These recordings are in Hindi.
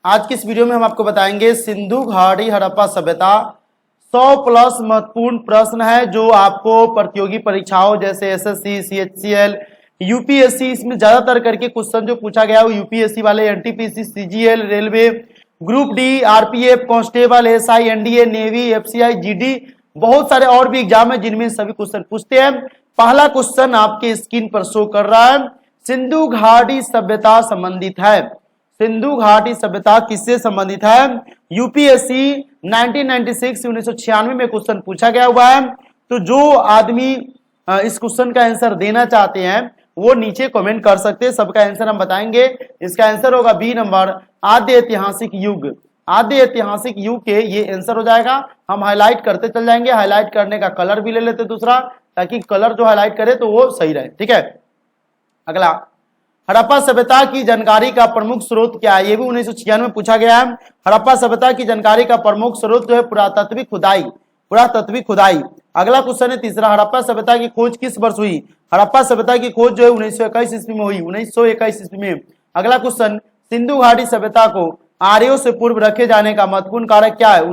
आज की इस वीडियो में हम आपको बताएंगे सिंधु घाटी हड़प्पा सभ्यता 100+ महत्वपूर्ण प्रश्न है जो आपको प्रतियोगी परीक्षाओं जैसे एसएससी, सीएचसीएल, यूपीएससी इसमें ज्यादातर करके क्वेश्चन जो पूछा गया वो यूपीएससी वाले, NTPC, CGL, railway, group D, RPF, constable, SI, NDA, navy, FCI, GD, बहुत सारे और भी एग्जाम है जिनमें सभी क्वेश्चन पूछते हैं। पहला क्वेश्चन आपके स्क्रीन पर शो कर रहा है, सिंधु घाटी सभ्यता संबंधित है। सिंधु घाटी सभ्यता किससे संबंधित है? यूपीएससी 1996 में क्वेश्चन पूछा गया हुआ है। तो जो आदमी इस क्वेश्चन का आंसर देना चाहते हैं वो नीचे कमेंट कर सकते हैं, सबका आंसर हम बताएंगे। इसका आंसर होगा बी नंबर, आद्य ऐतिहासिक युग। आद्य ऐतिहासिक युग के ये आंसर हो जाएगा। हम हाईलाइट करते चल जाएंगे, हाईलाइट करने का कलर भी ले लेते दूसरा, ताकि कलर जो हाईलाइट करे तो वो सही रहे। ठीक है, अगला, हड़प्पा सभ्यता की जानकारी का प्रमुख स्रोत क्या है? ये भी 1996 में पूछा गया है। हड़प्पा सभ्यता की जानकारी का प्रमुख स्रोत जो है पुरातात्विक खुदाई, पुरातात्विक खुदाई। अगला क्वेश्चन है तीसरा, हड़प्पा सभ्यता की खोज किस वर्ष हुई? हड़प्पा सभ्यता की खोज जो है 1921 ईस्वी में हुई, 1921 ईस्वी में। अगला क्वेश्चन, सिंधु घाटी सभ्यता को आर्यों से पूर्व रखे जाने का महत्वपूर्ण कारक क्या है?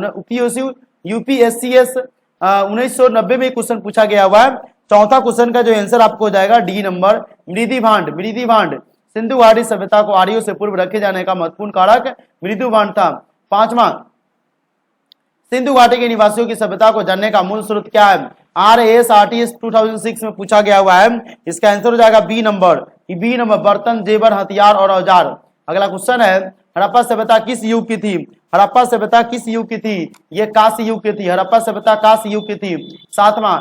यूपीएससीएस 1990 में क्वेश्चन पूछा गया हुआ है। चौथा क्वेश्चन का जो आंसर आपको हो जाएगा डी नंबर, मृदि भांड। मृदि भांड, सिंधु घाटी सभ्यता को आर्यों से पूर्व रखे जाने का महत्वपूर्ण कारक मृदु भांड था। पांचवा, सिंधु घाटी के निवासियों की सभ्यता को जानने का मूल स्रोत क्या है? RAS-RTS 2006 में पूछा गया हुआ है। इसका आंसर हो जाएगा बी नंबर, बी नंबर, बर्तन, जेवर, हथियार और औजार। अगला क्वेश्चन है, हड़प्पा सभ्यता किस युग की थी? हड़प्पा सभ्यता किस युग की थी? ये कांस्य युग की थी। हड़प्पा सभ्यता कांस्य युग की थी। सातवां,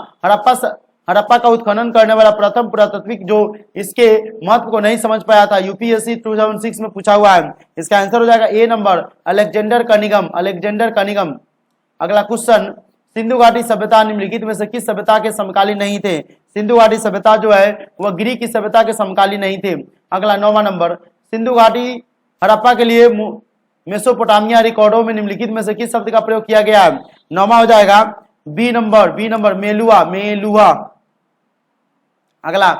हड़प्पा का उत्खनन करने वाला प्रथम पुरातात्विक जो इसके महत्व को नहीं समझ पाया था, यूपीएससी 2006 में पूछा हुआ है। इसका आंसर हो जाएगा A number, Alexander Cunningham. Alexander Cunningham. अगला क्वेश्चन, सिंधु घाटी सभ्यता निम्नलिखित में से किस सभ्यता के समकालीन नहीं थे? सिंधु घाटी सभ्यता जो है वह ग्रीक की सभ्यता के समकालीन नहीं थे। अगला 9वां नंबर, सिंधु घाटी हड़प्पा के लिए मेसोपोटामिया रिकॉर्डों में निम्नलिखित में से किस शब्द का प्रयोग किया गया है? 9वां हो जाएगा बी नंबर, बी नंबर, मेलुआ, मेलुआ। अगला,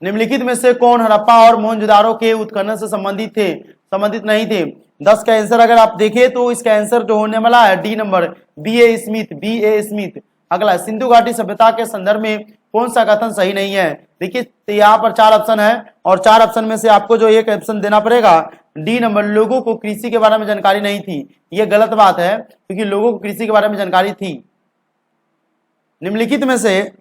निम्नलिखित में से कौन हड़प्पा और मोहनजोदारो के उत्खनन से संबंधित थे? संबंधित नहीं थे। 10 का आंसर अगर आप देखें तो इसका आंसर जो होने वाला है D number, BA Smith, BA Smith. अगला, सिंधु घाटी सभ्यता के संदर्भ में कौन सा कथन सही नहीं है? देखिए यहाँ पर 4 ऑप्शन है और 4 ऑप्शन में से आपको जो एक ऑप्शन देना पड़ेगा डी नंबर, लोगों को कृषि के बारे में जानकारी नहीं थी। ये गलत बात है क्योंकि लोगों को कृषि के बारे में जानकारी थी। निम्नलिखित में से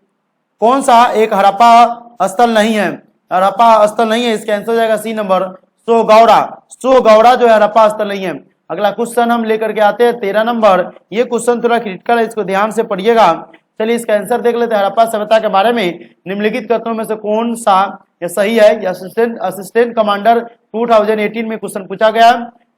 कौन सा एक हड़प्पा स्थल नहीं है? हड़प्पा स्थल नहीं है, इसका आंसर हो जाएगा सी नंबर, सोगौड़ा। सोगौड़ा जो है हड़प्पा स्थल नहीं है। अगला क्वेश्चन हम लेकर के आते हैं 13 नंबर। ये क्वेश्चन थोड़ा क्रिटिकल है, इसको ध्यान से पढ़िएगा। चलिए इसका आंसर देख लेते हैं। हड़प्पा सभ्यता के बारे में निम्नलिखित कथनों में से कौन सा ये सही है? असिस्टेंट कमांडर 2018 में क्वेश्चन पूछा गया।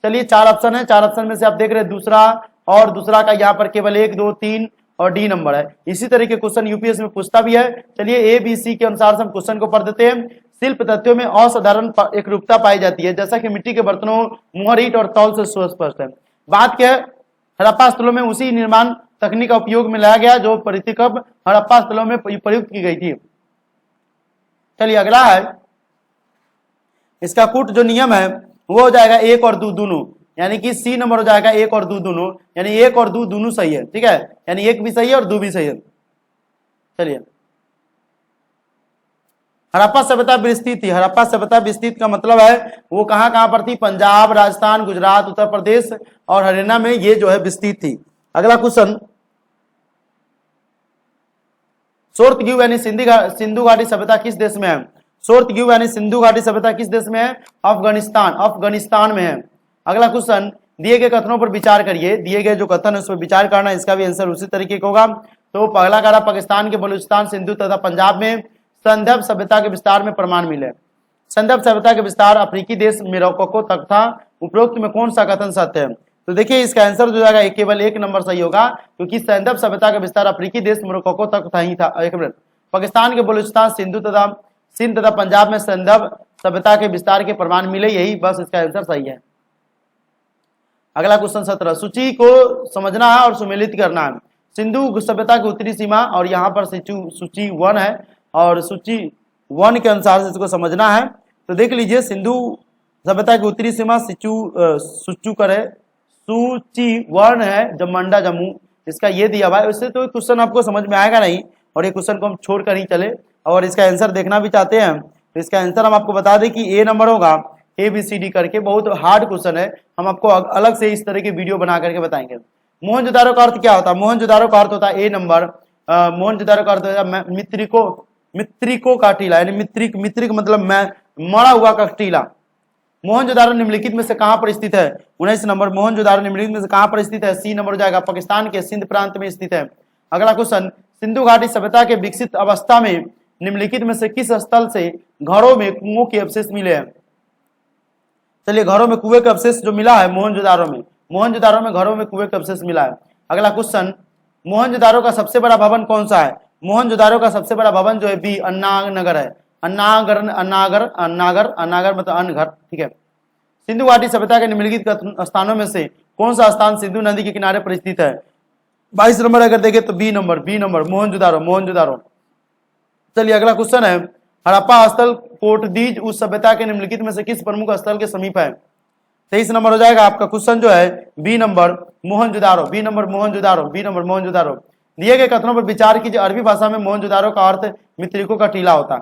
चलिए 4 ऑप्शन है, 4 ऑप्शन में से आप देख रहे हैं दूसरा, और दूसरा का यहाँ पर केवल 1, 2, 3 और डी नंबर है। इसी तरीके क्वेश्चन यूपीएससी में पूछता भी है। चलिए ABC के अनुसार से हम क्वेश्चन को पढ़ देते हैं। शिल्प तथ्यों में असाधारण एकरूपता पाई जाती है, जैसा कि मिट्टी के बर्तनों, मुहर, ईंट और तौल से सुस्पष्ट है। बात क्या है? हड़प्पा स्थलों में उसी निर्माण तकनीक का उपयोग में लाया गया जो प्रतिकब हड़प्पा स्थलों में प्रयुक्त की गई थी। चलिए अगला है, इसका कूट जो नियम है वो हो जाएगा 1 और 2 दोनों, यानी कि सी नंबर हो जाएगा 1 और 2 दोनों, यानी 1 और 2 दोनों सही है। ठीक है, यानी 1 भी सही है और 2 भी सही है। चलिए, हड़प्पा सभ्यता विस्तृत थी। हड़प्पा सभ्यता विस्तृत का मतलब है वो कहां कहां पर थी? पंजाब, राजस्थान, गुजरात, उत्तर प्रदेश और हरियाणा में ये जो है विस्तृत थी। अगला क्वेश्चन, शोरतगीव यानी सिंधु घाटी सभ्यता किस देश में है? शोरतगीव यानी सिंधु घाटी सभ्यता किस देश में है? अफगानिस्तान, अफगानिस्तान में है। अगला क्वेश्चन, दिए गए कथनों पर विचार करिए। दिए गए जो कथन है उस पर विचार करना, इसका भी आंसर उसी तरीके का होगा। तो पहला कह रहा, पाकिस्तान के बलूचिस्तान, सिंधु तथा पंजाब में संदर्भ सभ्यता के विस्तार में प्रमाण मिले। संदर्भ सभ्यता के विस्तार अफ्रीकी देश मोरक्को तक था। उपरोक्त में कौन सा कथन सत्य है? तो देखिए इसका आंसर जो जाएगा केवल 1 नंबर सही होगा, क्योंकि संदर्भ सभ्यता का विस्तार अफ्रीकी देश मोरक्को तक था ही था। एक मिनट, पाकिस्तान के बलूचिस्तान, सिंध तथा पंजाब में संदर्भ सभ्यता के विस्तार के प्रमाण मिले, यही बस इसका आंसर सही है। अगला क्वेश्चन 17, सूची को समझना है और सुमेलित करना है। सिंधु सभ्यता की उत्तरी सीमा, और यहाँ पर सूची 1 है और सूची 1 के अनुसार से इसको समझना है। तो देख लीजिए, सिंधु सभ्यता की उत्तरी सीमा सुचुकर है, सूची वर्ण है जमंडा जम्मू, इसका ये दिया हुआ है। उससे तो क्वेश्चन आपको समझ में आएगा नहीं और ये क्वेश्चन को हम छोड़ कर ही चले और इसका आंसर देखना भी चाहते हैं तो इसका आंसर हम आपको बता दें कि ए नंबर होगा, ABCD करके। बहुत हार्ड क्वेश्चन है, हम आपको अलग से इस तरह की वीडियो बना करके बताएंगे। मोहनजोदारो का अर्थ क्या होता है? मोहनजोदारो का अर्थ होता है ए नंबर, मोहनजोदारो का अर्थ होता है मित्रिको का टीला, यानी मित्रिक मतलब मरा हुआ का टीला। मोहनजोदारो निम्नलिखित में से कहां पर स्थित है? 19 नंबर, मोहनजोदारो निम्नलिखित में से कहां पर स्थित है? सी नंबर हो जाएगा, पाकिस्तान के सिंध प्रांत में स्थित है। अगला क्वेश्चन, सिंधु घाटी सभ्यता के विकसित अवस्था में निम्नलिखित में से किस स्थल से घरों में कुओं के अवशेष मिले हैं? चलिए, घरों में कुएं के अवशेष जो मिला है मोहनजोदारो में घरों में कुएं के अवशेष मिला है। अगला क्वेश्चन, मोहनजोदारो का सबसे बड़ा भवन कौन सा है? मोहनजोदारो का सबसे बड़ा भवन जो है बी अन्नानगर है। अन्नागर मतलब अन्न घर, ठीक है। सिंधु घाटी सभ्यता के निम्नलिखित स्थानों में से कौन सा स्थान सिंधु नदी के किनारे पर स्थित है? 22 नंबर अगर देखें तो बी नंबर मोहनजोदारो। चलिए, अगला क्वेश्चन है, हड़प्पा स्थल पोर्टुगीज उस सभ्यता के निम्नलिखित में से किस प्रमुख स्थल के समीप है? 23 नंबर हो जाएगा आपका क्वेश्चन जो है बी नंबर मोहनजोदारो। दिए गए कथनों पर विचार कीजिए। अरबी भाषा में मोहनजोदारो का अर्थ मित्रिकों का टीला होता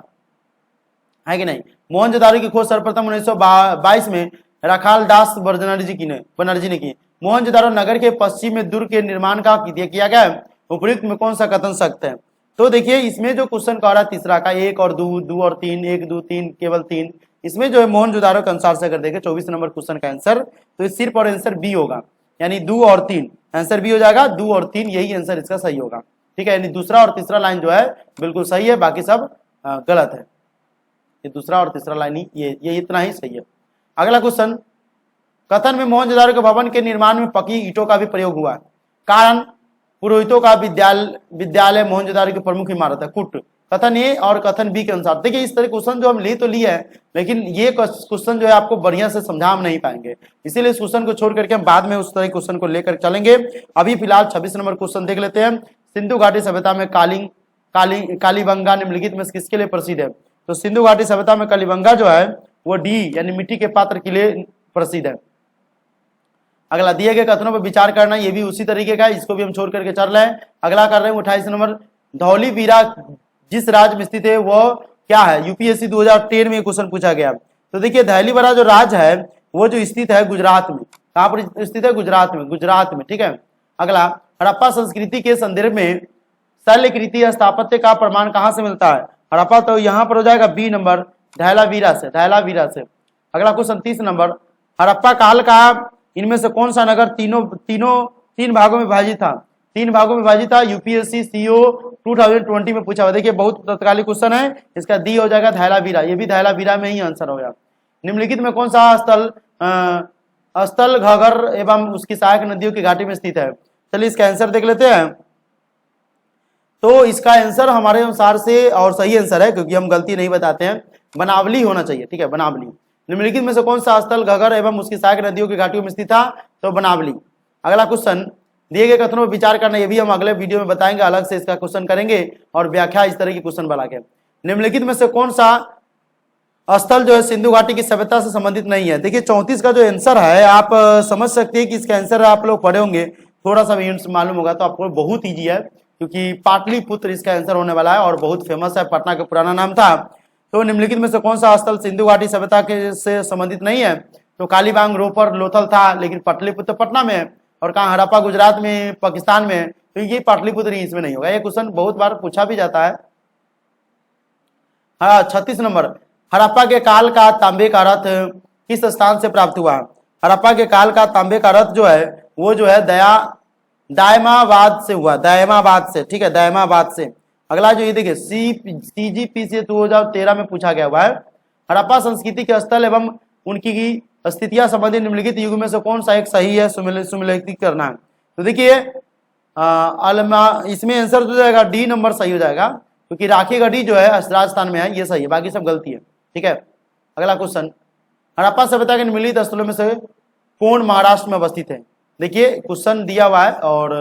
है कि नहीं? मोहनजोदारो की खोज सर्वप्रथम 1922 में रखाल दास बनर्जी ने की। मोहनजोदारो नगर के पश्चिम में दुर्ग के निर्माण का किया गया है। उपयुक्त में कौन सा कथन सत्य है? तो देखिए, इसमें जो क्वेश्चन कह रहा है तीसरा का 1 और 2 और 3, 1 2 3 केवल 3, इसमें जो है मोहनजोदारो के अनुसार से अगर देखें 24 नंबर क्वेश्चन का आंसर, तो इस सिर्फ और आंसर बी होगा, यानी 2 और 3 आंसर बी हो जाएगा। 2 और 3 यही आंसर इसका सही होगा, ठीक है। यानी दूसरा और तीसरा लाइन जो है बिल्कुल सही है, बाकी सब गलत है। ये दूसरा और तीसरा लाइन ही ये इतना ही सही है। अगला क्वेश्चन, कथन में मोहनजोदारो के भवन के निर्माण में पकी ईंटों का भी प्रयोग हुआ है। कारण, पुरोहितों का विद्यालय मोहनजोदारो की प्रमुख इमारत है। कुट, कथन ए और कथन बी के अनुसार। देखिए, इस तरह क्वेश्चन जो हम ले तो लिए है, लेकिन ये क्वेश्चन जो है आपको बढ़िया से समझा हम नहीं पाएंगे, इसीलिए इस क्वेश्चन को छोड़ करके हम बाद में उस तरह क्वेश्चन को लेकर चलेंगे। अभी फिलहाल 26 नंबर क्वेश्चन देख लेते हैं। सिंधु घाटी सभ्यता में कालीबंगा निम्नलिखित में किसके लिए प्रसिद्ध है? तो सिंधु घाटी सभ्यता में कालीबंगा जो है वो डी यानी मिट्टी के पात्र के लिए प्रसिद्ध है। अगला, दिए गए कथनों पर विचार करना, ये भी उसी तरीके का है, इसको भी हम छोड़ करके चल रहे हैं। अगला कर रहे हैं 28 नंबर, धौलीवीरा जिस राज्य में स्थित है वह क्या है? UPSC 2013 में क्वेश्चन पूछा गया। तो देखिए, धौलीवीरा जो राज्य है वो जो स्थित है गुजरात में। कहां पर स्थित है? गुजरात में, ठीक है। अगला, हड़प्पा संस्कृति के संदर्भ में शैलकृति या स्थापत्य का प्रमाण कहां से मिलता है? हड़प्पा, तो यहाँ पर हो जाएगा बी नंबर, धौलावीरा से। अगला क्वेश्चन 30 नंबर, हड़प्पा काल का इनमें से कौन सा नगर तीन भागों में विभाजित था? 3 भागों में विभाजित था। UPSC CO 2020 में पूछा हुआ। देखिए, बहुत तत्कालिक क्वेश्चन है, इसका डी हो जाएगा धौलावीरा। ये भी धौलावीरा में ही आंसर होगा। निम्नलिखित में कौन सा स्थल घगर एवं उसकी सहायक नदियों की घाटी में स्थित है? चलिए, इसका आंसर देख लेते हैं। तो इसका आंसर हमारे अनुसार से और सही आंसर है, क्योंकि हम गलती नहीं बताते हैं, बनावली होना चाहिए, ठीक है, बनावली। निम्नलिखित में से कौन सा स्थल घगर एवं उसकी सहायक नदियों की घाटियों में स्थित था? तो बनावली। अगला क्वेश्चन, दिए गए कथनों पर विचार करना, ये भी हम अगले वीडियो में बताएंगे, अलग से इसका क्वेश्चन करेंगे और व्याख्या इस तरह की क्वेश्चन बना के। निम्नलिखित में से कौन सा स्थल जो है सिंधु घाटी की सभ्यता से संबंधित नहीं है? देखिए, 34 का जो आंसर है आप समझ सकते हैं कि इसका आंसर आप लोग पढ़े होंगे, थोड़ा सा हिंट्स मालूम होगा तो आपको बहुत ईजी है, क्योंकि पाटलिपुत्र इसका आंसर होने वाला है और बहुत फेमस है, पटना का पुराना नाम था। तो निम्नलिखित में से कौन सा स्थल सिंधु घाटी सभ्यता के से संबंधित नहीं है? तो कालीबांग, रोपर, लोथल था, लेकिन पाटलिपुत्र पटना में है। और कहाँ? हड़प्पा गुजरात में, पाकिस्तान में, तो ये पाटलिपुत्र ही इसमें नहीं होगा। ये क्वेश्चन बहुत बार पूछा भी जाता है। हाँ, 36 नंबर, हड़प्पा के काल का तांबे का रथ किस स्थान से प्राप्त हुआ? हड़प्पा के काल का तांबे का रथ जो है वो जो है दायमाबाद से हुआ, दायमाबाद से, ठीक है, दायमाबाद से। अगला जो ये देखिए CGPC 2013 में पूछा गया हुआ है, हड़प्पा संस्कृति के स्थल एवं उनकी स्थितियां संबंधित निम्नलिखित युग में से कौन सा एक सही है सुमेलित करना है? तो देखिए, इसमें आंसर हो जाएगा डी नंबर सही हो जाएगा, क्योंकि राखीगढ़ी जो है राजस्थान में है, ये सही है, बाकी सब गलती है, ठीक है। अगला क्वेश्चन, हड़प्पा सभ्यता के निम्नलिखित स्थलों में से कौन महाराष्ट्र में अवस्थित है? देखिए, क्वेश्चन दिया हुआ है और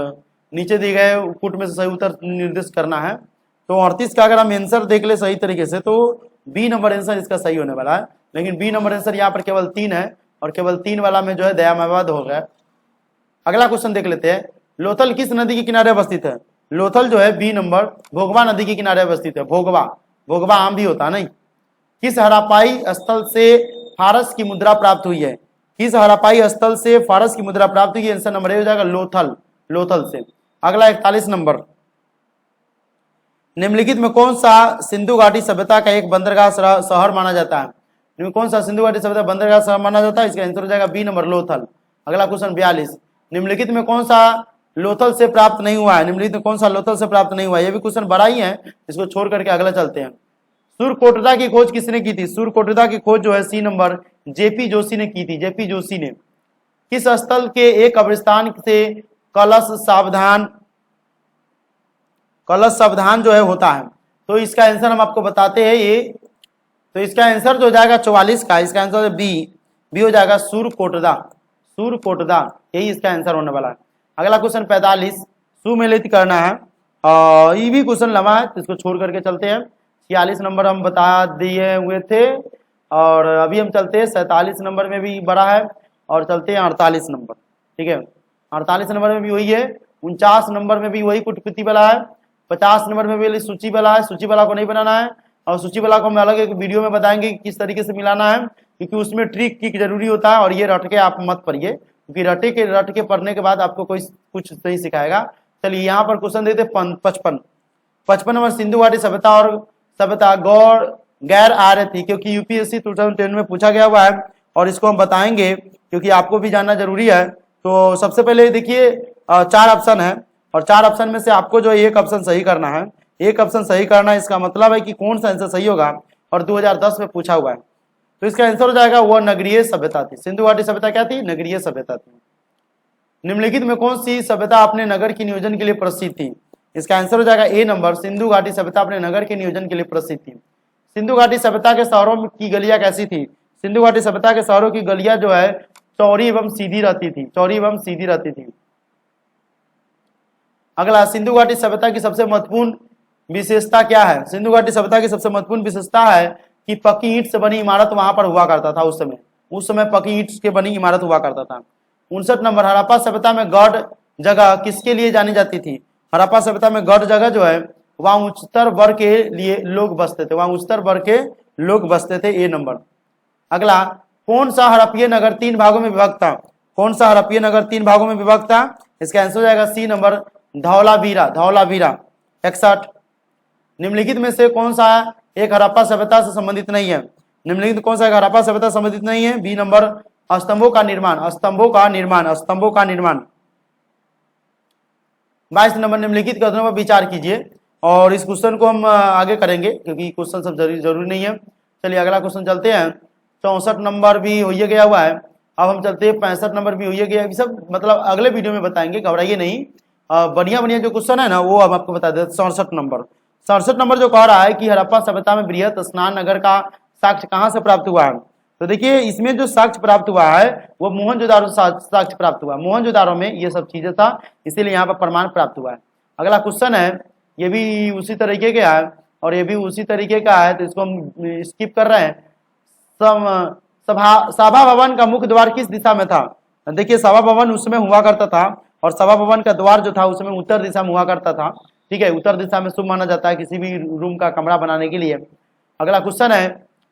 नीचे दिए गए पुट में से सही उत्तर निर्दिष्ट करना है। तो 38 का अगर हम आंसर देख ले सही तरीके से तो बी नंबर आंसर इसका सही होने वाला है। लेकिन बी नंबर आंसर यहाँ पर केवल 3 है और केवल 3 वाला में जो है दयामाबाद हो गया। अगला क्वेश्चन देख लेते हैं, लोथल किस नदी के किनारे अवस्थित है? लोथल जो है बी नंबर भोगवा नदी के किनारे अवस्थित है। भोगवा, भोगवा आम भी होता नहीं। किस हड़प्पाई स्थल से फारस की मुद्रा प्राप्त हुई है? किस हड़प्पाई स्थल से फारस की मुद्रा प्राप्त हुई है? आंसर नंबर ए हो जाएगा लोथल, लोथल से। अगला 41 नंबर, निम्नलिखित में कौन सा सिंधु घाटी सभ्यता का एक बंदरगाह शहर माना जाता है? इनमें कौन सा सिंधु घाटी सभ्यता बंदरगाह शहर माना जाता है? इसका आंसर हो जाएगा बी नंबर लोथल। अगला क्वेश्चन 42, निम्नलिखित में कौन सा लोथल से प्राप्त नहीं हुआ है? निम्नलिखित में कौन सा लोथल से प्राप्त नहीं हुआ है? ये भी क्वेश्चन बड़ा ही है, इसको छोड़ करके अगला चलते हैं। सूर्यकोटदा की खोज किसने की थी? सूर्यकोटदा की खोज जो है सी नंबर जेपी जोशी ने की थी, जेपी जोशी ने। किस स्थल के एक कब्रिस्तान से कलश सावधान जो है होता है? तो इसका आंसर हम आपको बताते हैं ये, तो इसका आंसर जो हो जाएगा 44 का, इसका आंसर बी हो जाएगा सूर्यकोटदा, सूर्यकोटदा, यही इसका आंसर होने वाला है। अगला क्वेश्चन 45, सुमेलित करना है, ये भी क्वेश्चन लंबा है, इसको छोड़ करके चलते हैं। 46 नंबर हम बता दिए हुए थे और अभी हम चलते हैं 47 नंबर में भी बड़ा है और चलते हैं 48 नंबर। ठीक है, 48 नंबर में भी वही है, 49 नंबर में भी वही कुटकुटी वाला है, 50 नंबर में भी सूची वाला है। सूची वाला को नहीं बनाना है और सूची वाला को हम अलग एक वीडियो में बताएंगे कि किस तरीके से मिलाना है, क्योंकि उसमें ट्रिक की जरूरी होता है और ये रट के आप मत पढ़िए, क्योंकि रट के पढ़ने के बाद आपको कोई कुछ नहीं सिखाएगा। चलिए यहाँ पर क्वेश्चन देते 55 नंबर, सिंधु घाटी सभ्यता गैर आर्य थी, क्योंकि यूपीएससी 2010 में पूछा गया हुआ है और इसको हम बताएंगे क्योंकि आपको भी जानना जरूरी है। तो सबसे पहले देखिए 4 ऑप्शन है और 4 ऑप्शन में से आपको जो एक ऑप्शन सही करना है, एक ऑप्शन सही करना है, इसका मतलब है कि कौन सा आंसर सही होगा और 2010 में पूछा हुआ है। तो इसका आंसर हो जाएगा वह नगरीय सभ्यता थी। सिंधु घाटी सभ्यता क्या थी? नगरीय सभ्यता थी। निम्नलिखित में कौन सी सभ्यता अपने नगर के नियोजन के लिए प्रसिद्ध थी? इसका आंसर हो जाएगा ए नंबर, सिंधु घाटी सभ्यता अपने नगर के नियोजन के लिए प्रसिद्ध थी। सिंधु घाटी सभ्यता के शहरों की गलियां कैसी थी? सिंधु घाटी सभ्यता के शहरों की गलियां जो है चौड़ी एवं सीधी रहती थी, चौड़ी एवं सीधी रहती थी। अगला, सिंधु घाटी सभ्यता की सबसे महत्वपूर्ण विशेषता क्या है? सिंधु घाटी सभ्यता की सबसे महत्वपूर्ण विशेषता है कि पक्की ईंट से बनी इमारत वहां पर हुआ करता था। उस समय पक्की ईंट से बनी इमारत हुआ करता था। 59 नंबर, हड़प्पा सभ्यता में गढ़ जगह किसके लिए जानी जाती थी? हड़प्पा सभ्यता में गढ़ जगह जो है वहां उच्चतर वर्ग के लिए लोग बसते थे, वहां उच्चतर वर्ग के लोग बसते थे, ए नंबर। अगला, कौन सा हड़प्पीय नगर 3 भागों में विभक्त था? कौन सा हड़प्पीय नगर 3 भागों में विभक्त था? इसका आंसर हो जाएगा सी नंबर, धौलावीरा, धौलावीरा। 61, निम्नलिखित में से कौन सा एक हड़प्पा सभ्यता से संबंधित नहीं है? निम्नलिखित कौन सा एक हड़प्पा सभ्यता संबंधित नहीं है? बी नंबर, स्तंभों का निर्माण, स्तंभों का निर्माण, स्तंभों का निर्माण। 22 नंबर, निम्नलिखित कथनों पर विचार कीजिए और इस क्वेश्चन को हम आगे करेंगे क्योंकि क्वेश्चन सब जरूरी नहीं है। चलिए अगला क्वेश्चन चलते हैं। 64 नंबर भी हो गया हुआ है, अब हम चलते हैं 65 नंबर भी हो गया, सब मतलब अगले वीडियो में बताएंगे, घबराइए नहीं। बढ़िया बढ़िया जो क्वेश्चन है ना वो हम आपको बता देते। 67 नंबर जो कह रहा है कि हड़प्पा सभ्यता में बृहत स्नान नगर का साक्ष्य कहाँ से प्राप्त हुआ है? तो देखिए इसमें जो साक्ष्य प्राप्त हुआ है वो मोहनजोदारो साक्ष्य प्राप्त हुआ है। मोहनजोदारो में ये सब चीजें था, इसीलिए यहाँ पर प्रमाण प्राप्त हुआ है। अगला क्वेश्चन है, ये भी उसी तरीके का है और ये भी उसी तरीके का है, तो इसको हम स्किप कर रहे हैं। सभा भवन का मुख्य द्वार किस दिशा में था? देखिए सभा भवन उसमें हुआ करता था और सभा भवन का द्वार जो था उसमें उत्तर दिशा में हुआ करता था। ठीक है, उत्तर दिशा में शुभ माना जाता है किसी भी रूम का कमरा बनाने के लिए। अगला क्वेश्चन है,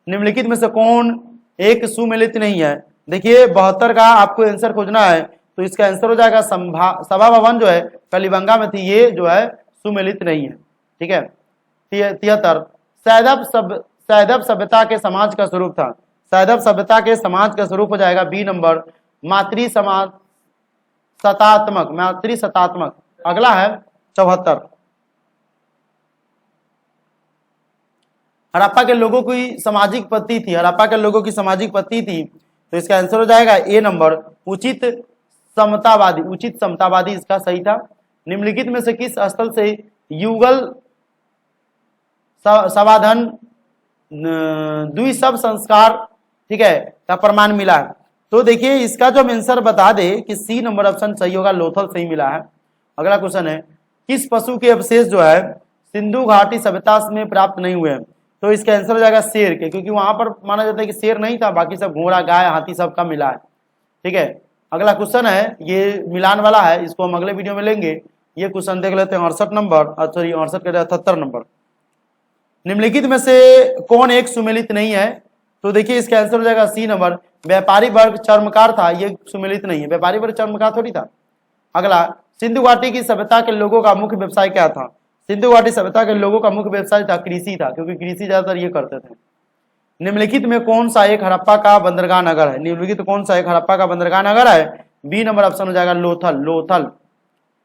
निम्नलिखित में से कौन एक सुमेलित नहीं है? देखिए 72 का आपको आंसर खोजना है, तो इसका आंसर हो जाएगा सभा भवन जो है कलिबंगा में थी, ये जो है सुमेलित नहीं है। ठीक है, 73, सैदब सभ्यता के समाज का स्वरूप था। सैदब सभ्यता के समाज का स्वरूप हो जाएगा बी नंबर, मातृसत्तात्मक। अगला है 74, हड़प्पा के लोगों की सामाजिक पत्ति थी, हड़प्पा के लोगों की सामाजिक पत्ति थी, तो इसका आंसर हो जाएगा ए नंबर, उचित समतावादी इसका सही था। निम्नलिखित में से किस स्थल से युगल समाधान द्विशब संस्कार, ठीक है, का प्रमाण मिला है? तो देखिए इसका जो हम आंसर बता दे कि सी नंबर ऑप्शन सही होगा, लोथल सही मिला है। अगला क्वेश्चन है, किस पशु के अवशेष जो है सिंधु घाटी सभ्यता में प्राप्त नहीं हुए हैं? तो इसका आंसर हो जाएगा शेर के, क्योंकि वहां पर माना जाता है कि शेर नहीं था, बाकी सब घोड़ा गाय हाथी सबका मिला है। ठीक है, अगला क्वेश्चन है, ये मिलान वाला है, इसको हम अगले वीडियो में लेंगे। ये क्वेश्चन देख लेते हैं 68 नंबर, सॉरी 68 के 78 नंबर। निम्नलिखित में से कौन एक सुमेलित नहीं है? तो देखिए इसका आंसर हो जाएगा सी नंबर, व्यापारी वर्ग चर्मकार था, ये सुमेलित नहीं है, व्यापारी वर्ग चर्मकार थोड़ी था। अगला, सिंधु घाटी की सभ्यता के लोगों का मुख्य व्यवसाय क्या था? सिंधु घाटी सभ्यता के लोगों का मुख्य व्यवसाय था कृषि था, क्योंकि कृषि ज्यादातर ये करते थे। निम्नलिखित में कौन सा एक हड़प्पा का बंदरगाह नगर है? निम्नलिखित कौन सा एक हड़प्पा का बंदरगाह नगर है? बी नंबर ऑप्शन हो जाएगा लोथल, लोथल।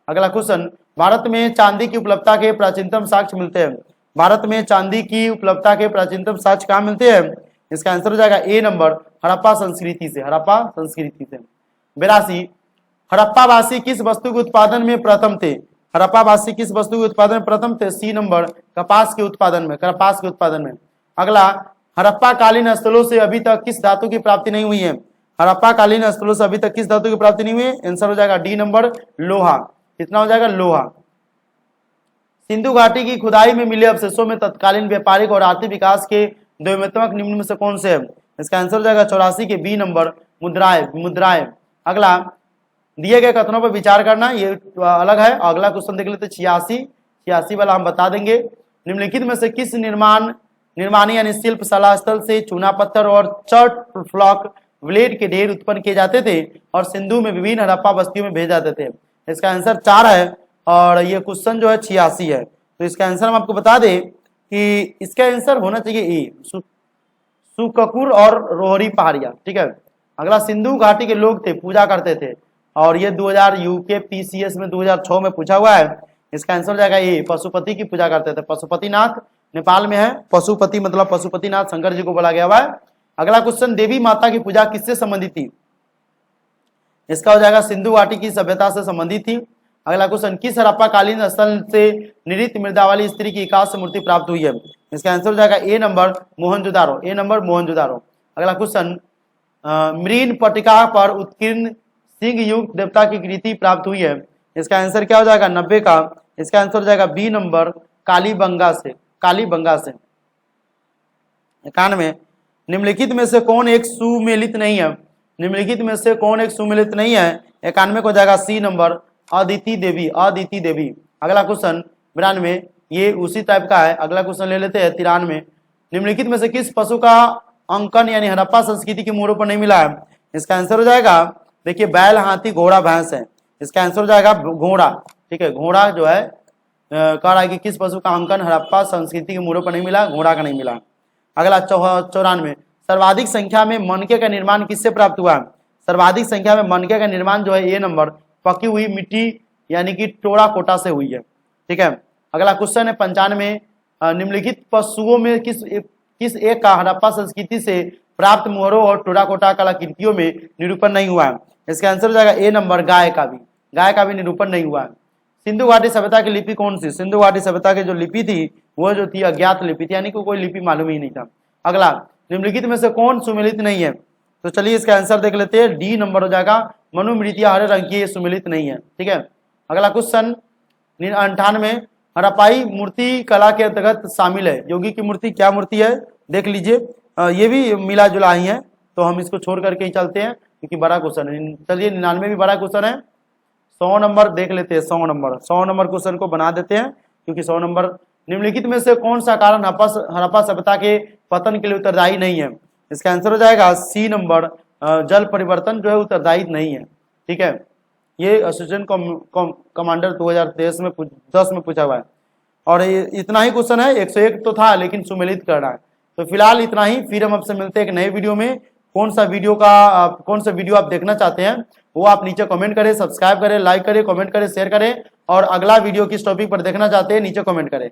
अगला क्वेश्चन, भारत में चांदी की उपलब्धता के प्राचीनतम साक्ष्य मिलते हैं? भारत में चांदी की उपलब्धता के प्राचीनतम साक्ष्य कहाँ मिलते हैं? इसका आंसर हो जाएगा ए नंबर, हड़प्पा संस्कृति से, हड़प्पा संस्कृति से। 82, हड़प्पावासी किस वस्तु के उत्पादन में प्रथम थे? हड़प्पावासी किस वस्तु के उत्पादन में प्रथम थे? सी नंबर, कपास के उत्पादन में, कपास के उत्पादन में। अगला, हड़प्पा कालीन स्थलों से अभी तक किस धातु की प्राप्ति नहीं हुई है? हड़प्पा कालीन स्थलों से अभी तक किस धातु की प्राप्ति नहीं हुई है? आंसर हो जाएगा डी नंबर, लोहा। कितना हो जाएगा? लोहा। सिंधु घाटी की खुदाई में मिले अवशेषों में तत्कालीन व्यापारिक और आर्थिक विकास के द्वयोत्तमक निम्न में से कौन से है? इसका आंसर हो जाएगा 84 के बी नंबर, मुद्राएं, मुद्राएं। अगला, दिए गए कथनों पर विचार करना, ये अलग है। अगला क्वेश्चन देख लेते 86 वाला हम बता देंगे। निम्नलिखित में से किस निर्माणी यानी शिल्पशाला स्थल से चूना पत्थर और चट फ्लॉक ब्लेड के ढेर उत्पन्न किए जाते थे और सिंधु में विभिन्न हड़प्पा बस्तियों में भेजे जाते थे? इसका आंसर 4 है और ये क्वेश्चन जो है 86 है। तो इसका आंसर हम आपको बता दें कि इसका आंसर होना चाहिए ए, सुककुर और रोहरी पहाड़िया। ठीक है। अगला, सिंधु घाटी के लोग थे, पूजा करते थे, और ये 2000 यूके पीसीएस में 2006 में पूछा हुआ है। इसका आंसर हो जाएगा ए, पशुपति की पूजा करते थे। पशुपतिनाथ नेपाल में है, पशुपति मतलब पशुपतिनाथ शंकर जी को बोला गया हुआ है। अगला क्वेश्चन, देवी माता की पूजा किससे संबंधित थी? इसका हो जाएगा सिंधु घाटी की सभ्यता से संबंधित थी। अगला क्वेश्चन, किस हड़प्पा कालीन स्थल से नृत्य मृदा वाली स्त्री की एकाश मूर्ति प्राप्त हुई है? इसका आंसर हो जाएगा A number, Mohenjodaro, A number, Mohenjodaro. अगला क्वेश्चन, मृन पट्टिका पर उत्कीर्ण सिंह युक्त देवता की कृति प्राप्त हुई है? इसका आंसर क्या हो जाएगा? 90 का। इसका आंसर हो जाएगा बी नंबर, कालीबंगा से, कालीबंगा से। 91, निम्नलिखित में से कौन एक सुमेलित नहीं है? निम्नलिखित में से कौन एक सुमेलित नहीं है? 91 को जाएगा सी नंबर, अदिति देवी, अदिति देवी। अगला क्वेश्चन 92, ये उसी टाइप का है। अगला क्वेश्चन ले लेते हैं 93, निम्नलिखित में से किस पशु का अंकन यानी हड़प्पा संस्कृति की मोहरों पर नहीं मिला है? इसका आंसर हो जाएगा, देखिए, बैल, हाथी, घोड़ा, भैंस है। इसका आंसर हो जाएगा घोड़ा। ठीक है, घोड़ा जो है कह रहा है कि किस पशु का अंकन हड़प्पा संस्कृति की मोहरों पर नहीं मिला? घोड़ा का नहीं मिला। अगला 94, सर्वाधिक संख्या में मनके का निर्माण किससे प्राप्त हुआ? सर्वाधिक संख्या में मनके का निर्माण जो है ए नंबर, पकी हुई मिट्टी यानी कि टोरा कोटा से हुई है। ठीक है। अगला क्वेश्चन है 95, निम्नलिखित पशुओं में किस एक का हड़प्पा संस्कृति से प्राप्त मोहरों और टोराकोटा कलाकृतियों में निरूपण नहीं हुआ है? इसका आंसर हो जाएगा ए नंबर, गाय का भी, गाय का भी निरूपण नहीं हुआ है। सिंधु घाटी सभ्यता की लिपि कौन सी? सिंधु घाटी सभ्यता की जो लिपि थी वो जो थी अज्ञात लिपि थी, यानी कि कोई लिपि मालूम ही नहीं था। अगला, निम्नलिखित में से कौन सुमेलित नहीं है? तो चलिए इसका आंसर देख लेते हैं, डी नंबर हो जाएगा, मनुमृतिया हरे रंग की, सुमेलित नहीं है। ठीक है। अगला क्वेश्चन 98, हड़प्पाई मूर्ति कला के अंतर्गत शामिल है। योगी की मूर्ति क्या मूर्ति है? देख लीजिए, ये भी मिला जुला ही है, तो हम इसको छोड़ करके ही चलते हैं क्योंकि बड़ा क्वेश्चन है। चलिए 99 भी बड़ा क्वेश्चन है। 100 नंबर देख लेते हैं, 100 नंबर क्वेश्चन को बना देते हैं क्योंकि 100 नंबर, निम्नलिखित में से कौन सा कारण हड़प्पा सभ्यता के पतन के लिए उत्तरदायी नहीं है? इसका आंसर हो जाएगा सी नंबर, जल परिवर्तन जो है उत्तरदायी नहीं है। ठीक है, ये असिस्टेंट कमांडर 2010 में पूछा हुआ है और इतना ही क्वेश्चन है। 101 तो था लेकिन सुमेलित करना है। तो फिलहाल इतना ही, फिर हम आपसे मिलते हैं एक नए वीडियो में। कौन सा वीडियो आप देखना चाहते हैं वो आप नीचे कमेंट करें, सब्सक्राइब करें, लाइक करें, कमेंट करें, शेयर करें, और अगला वीडियो किस टॉपिक पर देखना चाहते हैं नीचे कमेंट करें।